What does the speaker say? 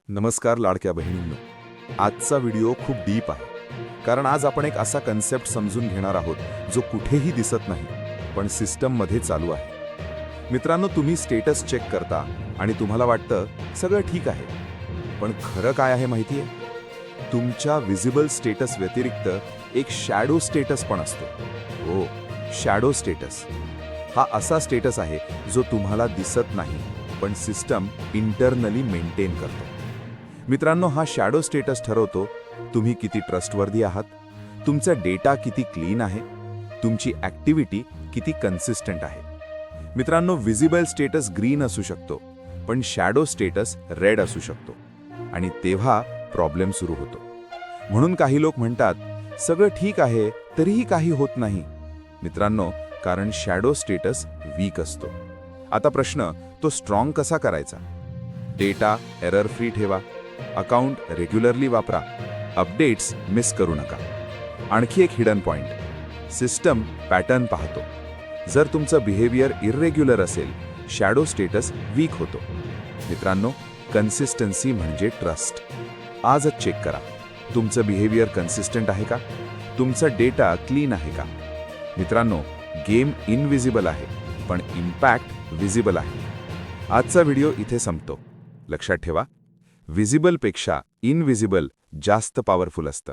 नमस्कार लाडक्या बहिणींनो. आजचा व्हिडिओ खूप डीप आहे, कारण आज आपण एक असा कन्सेप्ट समजून घेणार आहोत जो कुठेही दिसत नाही पण सिस्टममध्ये चालू आहे. मित्रांनो, तुम्ही स्टेटस चेक करता आणि तुम्हाला वाटतं सगळं ठीक आहे, पण खरं काय आहे माहिती आहे? तुमच्या विजिबल स्टेटस व्यतिरिक्त एक शॅडो स्टेटस पण असतो. हो, शॅडो स्टेटस हा असा स्टेटस आहे जो तुम्हाला दिसत नाही पण सिस्टम इंटरनली मेंटेन करतो. मित्रांनो, हा शॅडो स्टेटस ठरवतो तुम्ही किती ट्रस्टवर्दी आहात, तुमचा डेटा किती क्लीन आहे, तुमची ॲक्टिव्हिटी किती कन्सिस्टंट आहे. मित्रांनो, विजिबल स्टेटस ग्रीन असू शकतो पण शॅडो स्टेटस रेड असू शकतो आणि तेव्हा प्रॉब्लेम सुरू होतो. म्हणून काही लोक म्हणतात सगळं ठीक आहे तरीही काही होत नाही. मित्रांनो, कारण शॅडो स्टेटस वीक असतो. आता प्रश्न, तो स्ट्रॉंग कसा करायचा? डेटा एरर फ्री ठेवा, अकाउंट रेग्युलरली वापरा, अपडेट्स मिस करू नका. आणखी एक हिडन पॉइंट, सिस्टम पॅटर्न पाहतो. जर तुमचं बिहेवियर इर्रेग्युलर असेल, शॅडो स्टेटस वीक होतो. मित्रांनो, कन्सिस्टन्सी म्हणजे ट्रस्ट. आजच चेक करा, तुमचं बिहेवियर कन्सिस्टंट आहे का? तुमचा डेटा क्लीन आहे का? मित्रांनो, गेम इनविजिबल आहे पण इम्पॅक्ट विजिबल आहे. आजचा व्हिडिओ इथे संपतो. लक्षात ठेवा, विजिबलपेक्षा इनविजिबल जास्त पॉवरफुल असतं.